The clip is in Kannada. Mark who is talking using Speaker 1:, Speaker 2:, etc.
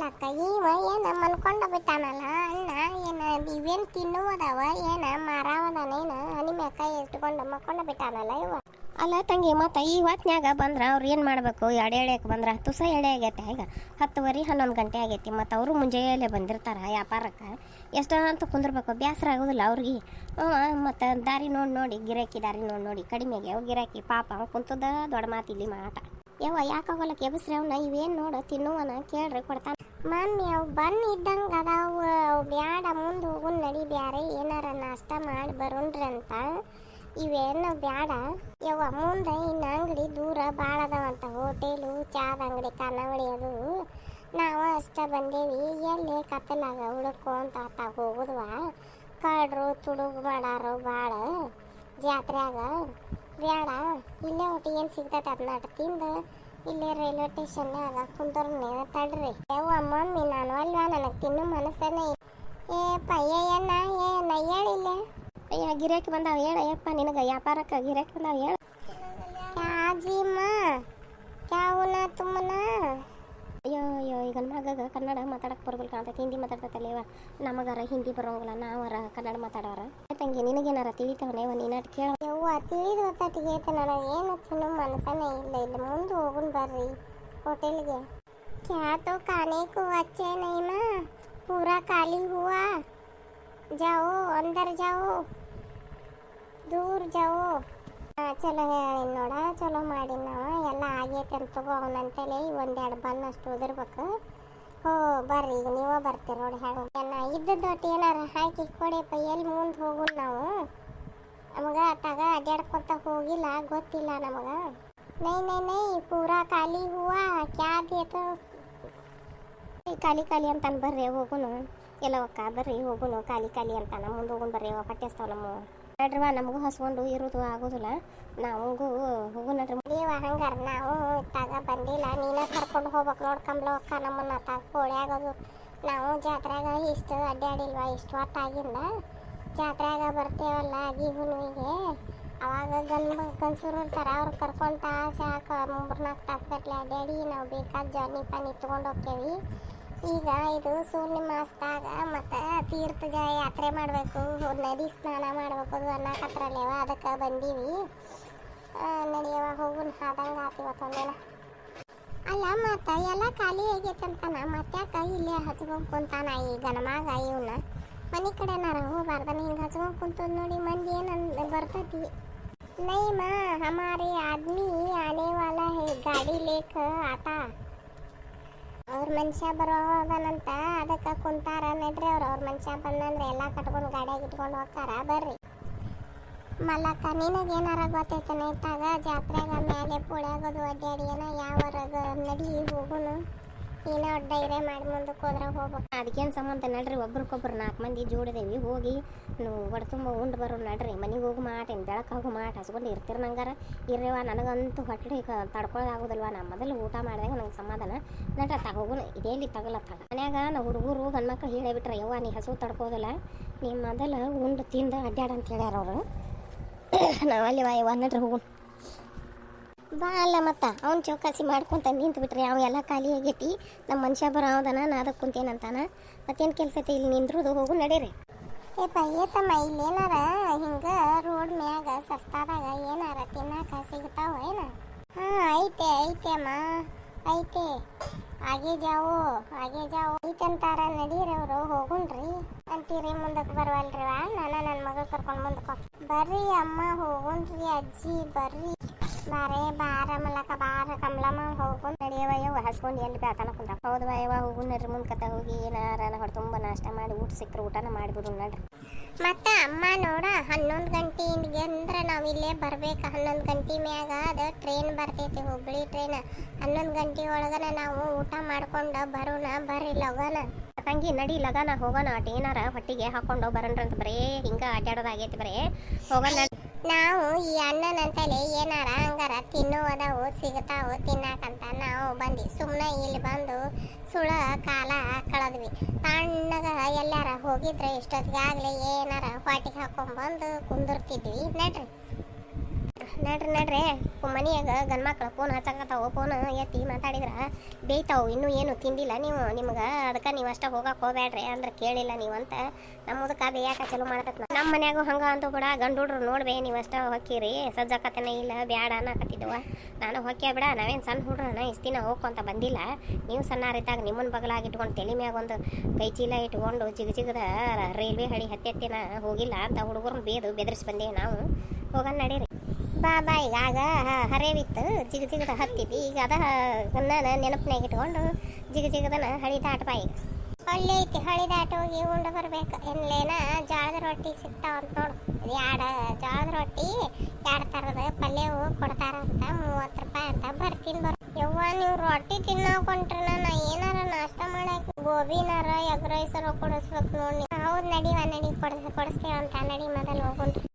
Speaker 1: ಅಕ್ಕ ಇವ ಏನ ಮನ್ಕೊಂಡ ಬಿಟ್ಟಾನಲ್ಲ ಅಣ್ಣ ಏನ ಇವೇನ್ ತಿನ್ನುವುದವ ಏನ ಮಾರಾವದಾನೇನ ನಿಮ್ಮ ಅಕ್ಕ ಇಟ್ಕೊಂಡು ಮಕ್ಕೊಂಡ ಬಿಟ್ಟಾನಲ್ಲ ಇವ. ಅಲ್ಲ ತಂಗಿ ಮತ್ತೆ ಈ ಹೊತ್ನ್ಯಾಗ ಬಂದ್ರ ಅವ್ರು ಏನು ಮಾಡಬೇಕು? ಎಡೆಯಕ್ಕೆ ಬಂದ್ರ ತುಸ ಎಡೆ ಆಗೈತೆ ಈಗ 10:30 11 ಗಂಟೆ ಆಗೈತಿ. ಮತ್ತು ಅವರು ಮುಂಜಾನೆ ಬಂದಿರ್ತಾರೆ ವ್ಯಾಪಾರಕ್ಕೆ. ಎಷ್ಟಂತ ಕುಂದಿರ್ಬೇಕು? ಬೇಸರ ಆಗೋದಿಲ್ಲ ಅವ್ರಿಗೆ. ಮತ್ತು ದಾರಿ ನೋಡಿ ಗಿರಾಕಿ ದಾರಿ ನೋಡಿ ಕಡಿಮೆಗೆ ಅವು ಗಿರಾಕಿ ಪಾಪ ಕುಂತದ ದೊಡ್ಡ ಮಾತಿಲ್ಲಿ ಮಾಟ. ಯಾಕಾಗಲ್ಲ ಕೆಬಸ್ರಿ ಅವನ್ನ ಇವೇನು ನೋಡು ತಿನ್ನುವನ ಕೇಳ್ರಿ ಕೊಡ್ತಾನೆ. ಮಮ್ಮಿ ಅವು ಬನ್ ಇದ್ದಂಗೆ ಅದಾವು, ಅವು ಬ್ಯಾಡ ಮುಂದೆ ಹೋಗು ನಡಿ ಬ್ಯಾರೆ ಏನಾರ ನಾಷ್ಟ ಮಾಡಿ ಬರೋಣ್ರಿ ಅಂತ. ಇವೇನು ಬ್ಯಾಡ ಮುಂದೆ ಇನ್ನು ಅಂಗಡಿ ದೂರ ಭಾಳ ಅದಾವಂತ, ಹೋಟೆಲು ಚಾದ ಅಂಗಡಿ ಖಾನಾವಳಿ ಅದು. ನಾವು ಅಷ್ಟ ಬಂದೇವಿ, ಎಲ್ಲಿ ಕತ್ತಲಾಗ ಹುಡುಕೊಂತ ಹೋಗುದ್ವ. ಕಳ್ರು ತುಡುಗು ಮಾಡಾರು ಭಾಳ ಜಾತ್ರೆಯಾಗ. ಬ್ಯಾಡ ಇಲ್ಲೇ ಒಟ್ಟು ಏನು ಸಿಗ್ತೈತೆ ಅದನ್ನ ತಿಂದು ಇಲ್ಲೇ ರೈಲ್ವೆ ಸ್ಟೇಷನ್ನಾಗ ಕುಂತರ್ನೇ ತಡ್ರಿ. ಮಮ್ಮಿ ನಾನು ಅಲ್ವಾ ನನಗೆ ತಿನ್ನು ಮನಸ್ಸೇನೆ. ಏನ ಹೇಳಿಲ್ಲ ಗಿರಾಕಿ ಬಂದಾವ ಹೇಳಯ್ಯಪ್ಪ ನಿನಗೆ ವ್ಯಾಪಾರಕ್ಕೆ ಗಿರಾಕಿ ಬಂದಾವ ಹೇಳ. ಕ್ಯಾಜಿಮ್ಮ ಕ್ಯಾವುನ ತುಮ್ಮನ. ಅಯ್ಯೋ ಈಗ ಮಗ ಕನ್ನಡ ಮಾತಾಡಕ್ಕೆ ಬರೋದಿಲ್ಲ ಕಾಣ್ತೈತಿ, ಹಿಂದಿ ಮಾತಾಡ್ತೈತಲ್ಲ. ನಮಗಾರ ಹಿಂದಿ ಬರೋಂಗಿಲ್ಲ, ನಾವಾರ ಕನ್ನಡ ಮಾತಾಡೋರ. ತಂಗಿ ನಿನಗೇನಾರ ತಿಳಿತಾವನೇವ ನೀನಾಟ ಕೇಳ. ತಿಳಿದು ಹೊತ್ತಿಗೆ ನನಗೆ ಏನು ತಿನ್ನೋ ಮನಸ್ಸನೇ ಇಲ್ಲ. ಇಲ್ಲಿ ಮುಂದೆ ಹೋಗುನ್ ಬರ್ರಿ ಹೋಟೆಲ್ಗೆ. क्या तो खाने को अच्छे नहीं ना, पूरा खाली हुआ. जाओ अंदर जाओ, दूर जाओ. ಚಲೋ ಹೇಳಿ ನೋಡ, ಚಲೋ ಮಾಡಿ ನಾವು ಎಲ್ಲ ಆಗೈತೆ ಅಂತ ತಗೋ ಅವನಂತೇಳಿ ಒಂದೆರಡು ಬನ್ ಅಷ್ಟು ಉದಿರ್ಬೇಕು. ಬರ್ರಿ ಈಗ ನೀವೇ ಬರ್ತೀರಿ ನೋಡಿ ಹೇಳು. ಇದ್ದದ್ದು ಒಟ್ಟು ಏನಾರ ಹಾಕಿ ಕೊಡಿಯಪ್ಪ, ಎಲ್ಲಿ ಮುಂದೆ ಹೋಗು ನಾವು. ನಮಗೆ ತಗ ಅಡ್ಡಾಡ್ಕೊತ ಹೋಗಿಲ್ಲ, ಗೊತ್ತಿಲ್ಲ ನಮಗೆ. ನೈ ಪೂರಾ ಖಾಲಿ ಹೂವ ಕ್ಯಾ ದೇತ. ಖಾಲಿ ಅಂತಾನೆ ಬರ್ರಿ ಹೋಗುನು. ಎಲ್ಲವಕ್ಕ ಬರ್ರಿ ಹೋಗುನು, ಖಾಲಿ ಅಂತಾನ. ಮುಂದೆ ಹೋಗುನ್ ಬರ್ರಿ, ಪಟ್ಟೆಸ್ತಾವ ನಮ್ಮ ನಡ್ರಿವ. ನಮಗೂ ಹಸ್ಕೊಂಡು ಇರೋದು ಆಗೋದಿಲ್ಲ, ನಮಗೂ ಹೋಗು ನಡ್ರಿ. ನೀವು ಹಂಗಾರ ನಾವು ತಗ ಬಂದಿಲ್ಲ, ನೀನ ಕರ್ಕೊಂಡು ಹೋಗ್ಬೇಕು ನೋಡಿ ಕಂಬ್ಲವಕ್ಕ ನಮ್ಮನ್ನ ತಗ ಕೋಳಿ ಆಗೋದು. ನಾವು ಜಾತ್ರೆಯಾಗ ಇಷ್ಟು ಅಡ್ಡಾಡಿಲ್ವ, ಇಷ್ಟು ಹೊತ್ತಾಗಿಂದ ಜಾತ್ರೆಯಾಗ ಬರ್ತೇವಲ್ಲ ಗೀಹುನಿಗೆ. ಅವಾಗ ಗನ್ಸೂರು ಇರ್ತಾರೆ, ಅವ್ರು ಕರ್ಕೊಂತ ಸಾಕು 3-4 ತಾಸುಗಟ್ಲೆ ಅಡ್ಡಾಡಿ ನಾವು ಬೇಕಾದ ಜರ್ನಿ ಪಾನಿ ತೊಗೊಂಡು ಹೋಗ್ತೇವಿ. ಈಗ ಇದು ಸೂರ್ಯ ಮಾಸದಾಗ ಮತ್ತು ತೀರ್ಥ ಯಾತ್ರೆ ಮಾಡಬೇಕು, ನದಿ ಸ್ನಾನ ಮಾಡಬೇಕು, ಅದು ಅನ್ನಕತ್ರಲ್ಲೇವ ಅದಕ್ಕೆ ಬಂದೀವಿ. ನಡಿಯವ ಹೋಗುನ್ ಆದಂಗೆ ಆತಿವತ್ತೊಂದೇನ. ಅಲ್ಲ ಮತ್ತು ಎಲ್ಲ ಖಾಲಿ ಆಗೈತಂತಾನ, ಮತ್ತ್ಯಾಕ ಇಲ್ಲೇ ಹಚ್ಕೊಂಡು ಕುಂತಾನ ಈ ಗಣಮಾಗ ಇವನ್ನ. ಮನೆ ಕಡೆನಾರ ಹೋಗ್ಬಾರ್ದನ ಹಿಂಗೆ ಹಚ್ಕೊಂಡು ಕುಂತದ್ ನೋಡಿ ಮಂದಿ ಏನು ಬರ್ತೈತಿ. नहीं माँ हमारे आदमी आने वाला है, गाड़ी लेकर आता. ಅವ್ರ ಮನುಷ್ಯ ಬರೋದನಂತ ಅದಕ್ಕೆ ಕುಂತಾರ ನಡ್ರಿ. ಅವ್ರ ಮನುಷ್ಯ ಬಂದಂದ್ರೆ ಎಲ್ಲ ಕಟ್ಕೊಂಡು ಗಾಡಿಯಾಗ ಇಟ್ಕೊಂಡು ಹೋಗ್ತಾರ. ಬರ್ರಿ ಮಲ್ಲಕ್ಕ ನಿನಗೇನಾರ ಗೊತ್ತೈತನ ಇತ್ತಾಗ ಜಾತ್ರೆಗ ಮ್ಯಾಲೆ ಪುಳ್ಯಾಗೋದು ಅಡ್ಡಾಡಿ ಏನ ಯಾವರಾಗ ನಡಿ ಹೋಗುನು. ನೀನ ಧೈರ್ಯ ಮಾಡಿ ಮುಂದಕ್ಕೆ ಹೋದ್ರೆ ಹೋಗ್ಬೇಕು. ಅದಕ್ಕೇನು ಸಂಬಂಧ ನಡ್ರಿ, ಒಬ್ರಿಗೊಬ್ರು 4 ಮಂದಿ ಜೋಡಿದೇವಿ, ಹೋಗಿ ಹೊಡ್ತುಂಬ ಉಂಡು ಬರೋ ನಡ್ರಿ. ಮನೆಗೆ ಹೋಗು ಮಾಟೇನು ಬೆಳಕಾಗು ಮಾಟ ಹಸ್ಕೊಂಡು ಇರ್ತೀರಿ. ನಂಗಾರ ಇರ್ರಿವ, ನನಗಂತೂ ಹೊಟ್ಟೆ ತಡ್ಕೊಳ್ಳೋದಾಗೋದಿಲ್ವ. ನಾ ಮೊದಲು ಊಟ ಮಾಡಿದಾಗ ನಂಗೆ ಸಮಾಧಾನ. ನಡ್ರ ಹೋಗುನು, ಇದೇಲಿ ತಗಲತ್ತಾಗ ಮನ್ಯಾಗ ನಾವು ಹುಡುಗರು ಗಂಡ್ಮಕ್ಳು ಹೇಳಿಬಿಟ್ರೆ ಯವ್ವ ನೀ ಹಸು ತಡ್ಕೋದಿಲ್ಲ, ನೀ ಮೊದಲು ಉಂಡು ತಿಂದು ಅಡ್ಡಾಡ ಅಂತ ಹೇಳ್ಯಾರ ಅವರು. ನಾವು ಅಲ್ಲಿ ಯವ್ವ ನಡ್ರಿ ಹೋಗು ಬಾ. ಅಲ್ಲ ಮತ್ತು ಅವ್ನು ಚೌಕಾಸಿ ಮಾಡ್ಕೊಂತ ನಿಂತು ಬಿಟ್ರಿ. ಅವ ಎಲ್ಲ ಖಾಲಿ ಆಗೈತಿ, ನಮ್ಮ ಮನುಷ್ಯ ಬರೋದನ ನಾ ಅದಕ್ಕೆ ಕುಂತೇನಂತಾನ. ಮತ್ತೇನು ಕೆಲಸ ಐತಿ ಇಲ್ಲಿ ನಿಂದ್ರದು, ಹೋಗು ನಡೀರಿ. ಏತಮ್ಮ ಇಲ್ಲಿ ಏನಾರ ಹಿಂಗೆ ರೋಡ್ ಮ್ಯಾಗ ಸಸ್ತಾದಾಗ ಏನಾರ ತಿನ್ನಾಕ ಸಿಗ್ತಾವ ಏನ? ಹಾಂ ಐತೆ ಅಮ್ಮ ಐತೆ. ಹಾಗೆ ಜಾವು ಐತಂತಾರ. ನಡೀರಿ ಅವರು ಹೋಗುಣ್ರಿ ಅಂತೀರಿ. ಮುಂದಕ್ಕೆ ಬರುವಲ್ರಿವ. ನಾನು ನನ್ನ ಮಗ ಕರ್ಕೊಂಡು ಮುಂದಕ್ಕೆ ಬರ್ರಿ ಅಮ್ಮ ಹೋಗುಣ್ರಿ. ಅಜ್ಜಿ ಬರ್ರಿ ಬಾರ ಮಲಕ ಬಾರ ಕಮಲಮ್ಮ ಹೋಗು ನಡಿಯವ. ಹಸ್ಕೊಂಡು ಎಲ್ಲಿ ಬೇಕನ ಕುಂತ ಹೌದವ ಯವ ಹೋಗು ನಡ್ರಿ. ಮುಂದ್ಕತ್ತ ಹೋಗಿ ಏನಾರ ಹೊರ ತುಂಬ ನಾಷ್ಟ ಮಾಡಿ ಊಟ ಸಿಕ್ಕರೆ ಊಟನ ಮಾಡಿಬಿಡು ನಡ್ರಿ. ಮತ್ತೆ ಅಮ್ಮ ನೋಡ 11 ಗಂಟೆಗೆ ಅಂದ್ರೆ ನಾವು ಇಲ್ಲೇ ಬರ್ಬೇಕು. 11 ಗಂಟೆ ಮ್ಯಾಗ ಅದು ಟ್ರೈನ್ ಬರ್ತೈತಿ, ಹುಬ್ಬಳ್ಳಿ ಟ್ರೈನ್. 11 ಗಂಟೆ ಒಳಗನ ನಾವು ಊಟ ಮಾಡ್ಕೊಂಡು ಬರೋಣ. ಬರ್ರಿ ಲಗನ ತಂಗಿ ನಡಿ ಲಗನ ಹೋಗೋಣ. ಏನಾರ ಹೊಟ್ಟಿಗೆ ಹಾಕೊಂಡು ಬರೋಣ್ರಂತ. ಬರೇ ಹಿಂಗೆ ಅಡ್ಡಾಡೋದಾಗೈತಿ, ಬರೇ ಹೋಗೋಣ. ನಾವು ಈ ಅಣ್ಣನಂತಲೇ ಏನಾರ ಹಂಗಾರ ತಿನ್ನುವುದವು ಸಿಗ್ತಾವು ತಿನ್ನಾಕಂತ ನಾವು ಬಂದು ಸುಮ್ಮನೆ ಇಲ್ಲಿ ಬಂದು ಸುಳ ಕಾಲ ಕಳೆದ್ವಿ. ತಣ್ಣಗ ಎಲ್ಲಾರ ಹೋಗಿದ್ರೆ ಇಷ್ಟೊತ್ತಿಗಾಗಲೇ ಏನಾರ ಹೊಟ್ಟಿಗೆ ಹಾಕೊಂಡ್ಬಂದು ಕುಂದಿರ್ತಿದ್ವಿ ನಡ್ರಿ. ನಡ್ರಿ ಮನೆಯಾಗ ಗಂಡ್ಮಕ್ಳು ಫೋನ್ ಹಚ್ಚಕತ್ತಾವು. ಫೋನ್ ಎತ್ತಿ ಮಾತಾಡಿದ್ರ ಬೇಯ್ತಾವು. ಇನ್ನೂ ಏನು ತಿಂದಿಲ್ಲ ನೀವು, ನಿಮ್ಗೆ ಅದಕ್ಕೆ ನೀವು ಅಷ್ಟೇ ಹೋಗಕ್ಕೆ ಹೋಗ್ಬೇಡ್ರಿ ಅಂದ್ರೆ ಕೇಳಿಲ್ಲ ನೀವು ಅಂತ ನಮ್ಮದಕ್ಕೆ ಬೇಯಾಕ ಚಲೋ ಮಾಡ್ತೈತೆ. ನಮ್ಮ ಮನ್ಯಾಗೂ ಹಂಗೆ ಅಂತೂ ಕೂಡ ಗಂಡು ಹುಡ್ರು ನೋಡ್ಬೇ ನೀವು ಅಷ್ಟೇ ಹೊಕ್ಕಿರಿ, ಸಜ್ಜಕತ್ತೇನೆ ಇಲ್ಲ ಬ್ಯಾಡ ಅನ್ನಕತ್ತಿದ್ದವ. ನಾನು ಹೊಕ್ಕೆ ಬಿಡ, ನಾವೇನು ಸಣ್ಣ ಹುಡ್ರನ ಇಷ್ಟು ದಿನ ಹೋಗ್ಕೊಂತ ಬಂದಿಲ್ಲ. ನೀವು ಸಣ್ಣರಿದ್ದಾಗ ನಿಮ್ಮನ್ನ ಬಗಲಾಗಿ ಇಟ್ಕೊಂಡು ತಲೆ ಮ್ಯಾಗ ಒಂದು ಕೈ ಚೀಲ ಇಟ್ಕೊಂಡು ಜಿಗದ ರೈಲ್ವೆ ಹಳಿ ಹತ್ತೆತ್ತಿನ ಹೋಗಿಲ್ಲ ಅಂತ ಹುಡುಗರನ್ನ ಬೆದರಿಸಿ ಬಂದೇವಿ ನಾವು. ಹೋಗೋಣ ನಡೀರಿ ಬಾ ಈಗ. ಆಗ ಹರೇವಿತ್ತು ಜಿಗದ ಹತ್ತಿದ್ವಿ, ಈಗ ಅದ ನೆನಪಿನಾಗ ಇಟ್ಕೊಂಡು ಜಿಗದನ ಹಳಿ ದಾಟ ಬಾ. ಈಗ ಹಳ್ಳಿ ಐತಿ, ಹಳಿ ದಾಟ ಹೋಗಿ ಉಂಡು ಬರ್ಬೇಕು. ಎಲ್ಲೇನ ಜೋಳದ ರೊಟ್ಟಿ ಸಿಗ್ತಾವಂತ ನೋಡು. ಜೋಳದ ರೊಟ್ಟಿ 2 ಥರದ ಪಲ್ಯವು ಕೊಡ್ತಾರಂತ, 30 ರೂಪಾಯಿ ಅಂತ. ಬರ್ತೀನಿ ಯವ್ವ, ನೀವು ರೊಟ್ಟಿ ತಿನ್ನಕೊಂಡ್ರೆ ನಾ ಏನಾರ ನಾಷ್ಟ ಮಾಡಕ್ಕೆ ಗೋಬಿನಾರ ಎಗ್ ರೈಸರ ಕೊಡಿಸ್ಬೇಕು ನೋಡಿ. ಹೌದು ನಡಿ ಕೊಡಿಸ್ತೇವಂತ. ನಡಿ ಮೊದಲು ಹೋಗೋಣ್ರಿ.